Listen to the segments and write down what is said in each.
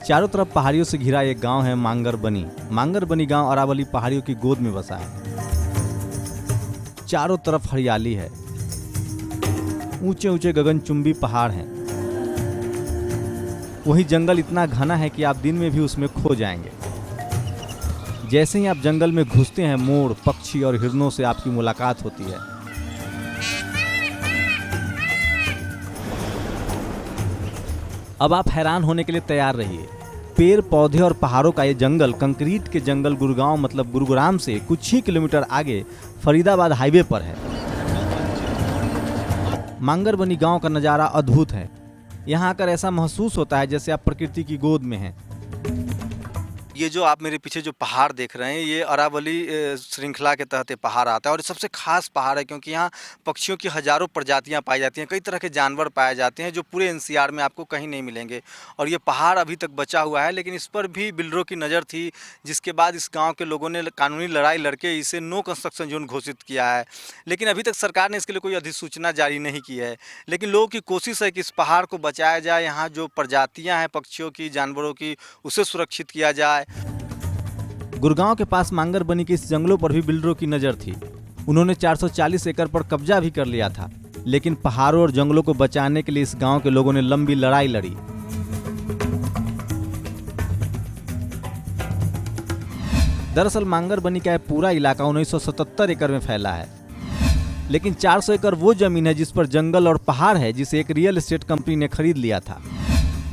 चारों तरफ पहाड़ियों से घिरा एक गांव है मांगरबनी। मांगरबनी गांव अरावली पहाड़ियों की गोद में बसा है। चारों तरफ हरियाली है, ऊंचे ऊंचे गगनचुंबी पहाड़ हैं। वही जंगल इतना घना है कि आप दिन में भी उसमें खो जाएंगे। जैसे ही आप जंगल में घुसते हैं, मोर, पक्षी और हिरणों से आपकी मुलाकात होती है। अब आप हैरान होने के लिए तैयार रहिए। पेड़ पौधे और पहाड़ों का ये जंगल, कंक्रीट के जंगल, गुड़गांव मतलब गुरुग्राम से कुछ ही किलोमीटर आगे फरीदाबाद हाईवे पर है। मांगरबनी गांव का नज़ारा अद्भुत है। यहाँ आकर ऐसा महसूस होता है जैसे आप प्रकृति की गोद में हैं। ये जो आप मेरे पीछे जो पहाड़ देख रहे हैं, ये अरावली श्रृंखला के तहत ये पहाड़ आता है और सबसे खास पहाड़ है क्योंकि यहाँ पक्षियों की हज़ारों प्रजातियाँ पाई जाती हैं। कई तरह के जानवर पाए जाते हैं जो पूरे एनसीआर में आपको कहीं नहीं मिलेंगे। और ये पहाड़ अभी तक बचा हुआ है, लेकिन इस पर भी बिल्डरों की नज़र थी, जिसके बाद इस गाँव के लोगों ने कानूनी लड़ाई लड़के इसे नो कंस्ट्रक्शन जोन घोषित किया है। लेकिन अभी तक सरकार ने इसके लिए कोई अधिसूचना जारी नहीं की है। लेकिन लोगों की कोशिश है कि इस पहाड़ को बचाया जाए, यहाँ जो प्रजातियाँ हैं पक्षियों की, जानवरों की, उसे सुरक्षित किया जाए। गुड़गांव के पास मांगरबनी के इस जंगलों पर भी बिल्डरों की नज़र थी। उन्होंने 440 एकड़ पर कब्जा भी कर लिया था, लेकिन पहाड़ों और जंगलों को बचाने के लिए इस गांव के लोगों ने लंबी लड़ाई लड़ी। दरअसल मांगरबनी का यह पूरा इलाका 1977 एकड़ में फैला है, लेकिन 400 एकड़ वो जमीन है जिस पर जंगल और पहाड़ है, जिसे एक रियल एस्टेट कंपनी ने खरीद लिया था,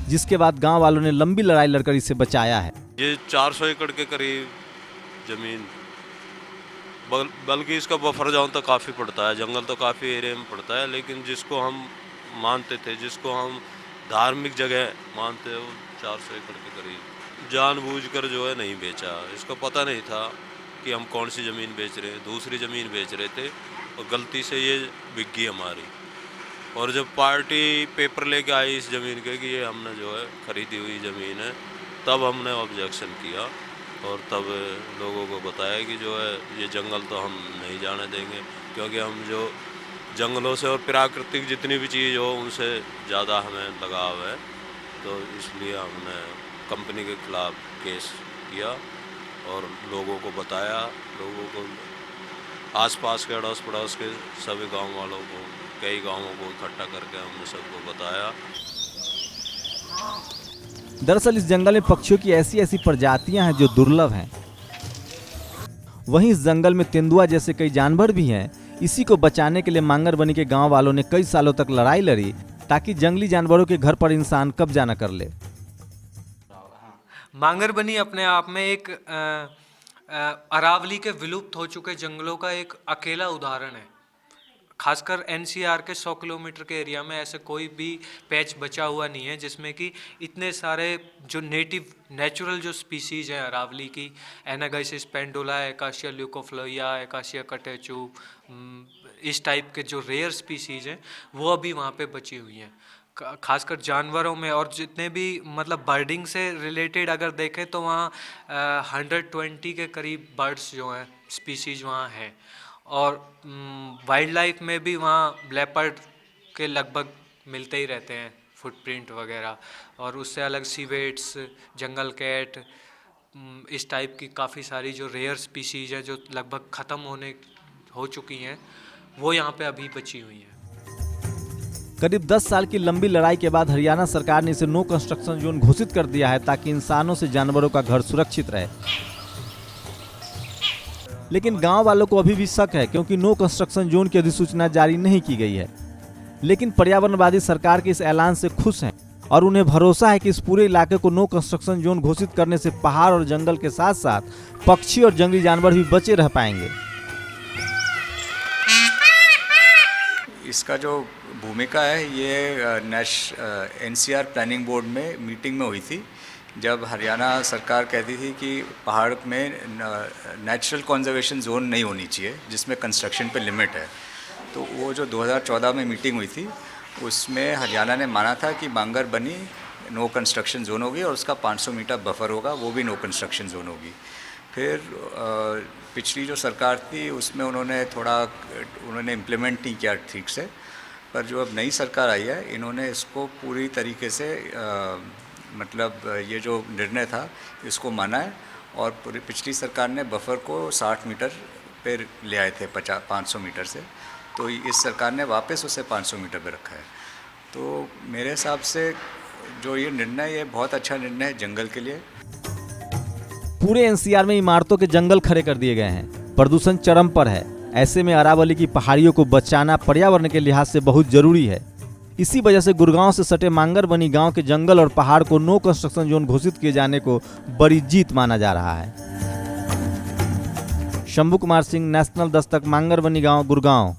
जिसके बाद गांव वालों ने लंबी लड़ाई लड़कर इसे बचाया है। ये 400 एकड़ के करीब ज़मीन, बल्कि इसका बफर जोन तो काफ़ी पड़ता है, जंगल तो काफ़ी एरिया में पड़ता है, लेकिन जिसको हम मानते थे, जिसको हम धार्मिक जगह मानते हैं, वो 400 एकड़ के करीब जानबूझकर जो है नहीं बेचा। इसको पता नहीं था कि हम कौन सी ज़मीन बेच रहे हैं, दूसरी ज़मीन बेच रहे थे और गलती से ये बिक गई हमारी। और जब पार्टी पेपर लेके आई इस ज़मीन के कि ये हमने जो है ख़रीदी हुई ज़मीन है, तब हमने ऑब्जेक्शन किया और तब लोगों को बताया कि जो है ये जंगल तो हम नहीं जाने देंगे, क्योंकि हम जो जंगलों से और प्राकृतिक जितनी भी चीज़ हो उनसे ज़्यादा हमें लगाव है। तो इसलिए हमने कंपनी के खिलाफ केस किया और लोगों को बताया, लोगों को आसपास के अड़ोस पड़ोस के सभी गांव वालों को, कई गांवों को इकट्ठा करके हमने सबको बताया। दरअसल इस जंगल में पक्षियों की ऐसी ऐसी प्रजातियां हैं जो दुर्लभ हैं। वहीं इस जंगल में तेंदुआ जैसे कई जानवर भी हैं। इसी को बचाने के लिए मांगरबनी के गांव वालों ने कई सालों तक लड़ाई लड़ी ताकि जंगली जानवरों के घर पर इंसान कब्जा न कर ले। मांगरबनी अपने आप में एक अरावली के विलुप्त हो चुके जंगलों का एक अकेला उदाहरण है। खासकर एनसीआर के 100 किलोमीटर के एरिया में ऐसे कोई भी पैच बचा हुआ नहीं है जिसमें कि इतने सारे जो नेचुरल जो स्पीसीज हैं अरावली की, एनागाइसिस पेंडुला, एकासिया ल्यूकोफ्लोइया, एकासिया कटेचू, इस टाइप के जो रेयर स्पीसीज हैं वो अभी वहाँ पे बची हुई हैं। खासकर जानवरों में और जितने भी मतलब बर्डिंग से रिलेटेड अगर देखें तो वहाँ 120 के करीब बर्ड्स जो हैं स्पीसीज वहाँ हैं। और वाइल्ड लाइफ में भी वहाँ लेपर्ड के लगभग मिलते ही रहते हैं फुटप्रिंट वगैरह। और उससे अलग सीवेट्स, जंगल कैट, इस टाइप की काफ़ी सारी जो रेयर स्पीसीज है जो लगभग ख़त्म हो चुकी हैं, वो यहाँ पे अभी बची हुई हैं। करीब 10 साल की लंबी लड़ाई के बाद हरियाणा सरकार ने इसे नो कंस्ट्रक्शन जोन घोषित कर दिया है ताकि इंसानों से जानवरों का घर सुरक्षित रहे। लेकिन गांव वालों को अभी भी शक है क्योंकि नो कंस्ट्रक्शन जोन की अधिसूचना जारी नहीं की गई है। लेकिन पर्यावरणवादी सरकार के इस ऐलान से खुश हैं और उन्हें भरोसा है कि इस पूरे इलाके को नो कंस्ट्रक्शन जोन घोषित करने से पहाड़ और जंगल के साथ साथ पक्षी और जंगली जानवर भी बचे रह पाएंगे। इसका जो भूमिका है ये एनसीआर प्लानिंग बोर्ड में मीटिंग में हुई थी, जब हरियाणा सरकार कहती थी कि पहाड़ में नेचुरल कंजर्वेशन जोन नहीं होनी चाहिए जिसमें कंस्ट्रक्शन पे लिमिट है। तो वो जो 2014 में मीटिंग हुई थी उसमें हरियाणा ने माना था कि मांगरबनी नो कंस्ट्रक्शन जोन होगी और उसका 500 मीटर बफर होगा, वो भी नो कंस्ट्रक्शन जोन होगी। फिर पिछली जो सरकार थी उसमें उन्होंने इम्प्लीमेंट नहीं किया ठीक से, पर जो अब नई सरकार आई है इन्होंने इसको पूरी तरीके से मतलब ये जो निर्णय था इसको माना है और पिछली सरकार ने बफर को 60 मीटर पे ले आए थे 500 मीटर से, तो इस सरकार ने वापस उसे 500 मीटर पे रखा है। तो मेरे हिसाब से जो ये निर्णय, ये बहुत अच्छा निर्णय है जंगल के लिए। पूरे एनसीआर में इमारतों के जंगल खड़े कर दिए गए हैं। प्रदूषण चरम पर है। ऐसे में अरावली की पहाड़ियों को बचाना पर्यावरण के लिहाज से बहुत जरूरी है। इसी वजह से गुड़गांव से सटे मांगरबनी गांव के जंगल और पहाड़ को नो कंस्ट्रक्शन जोन घोषित किए जाने को बड़ी जीत माना जा रहा है। शंभू कुमार सिंह, नेशनल दस्तक, मांगरबनी गांव, गुड़गांव।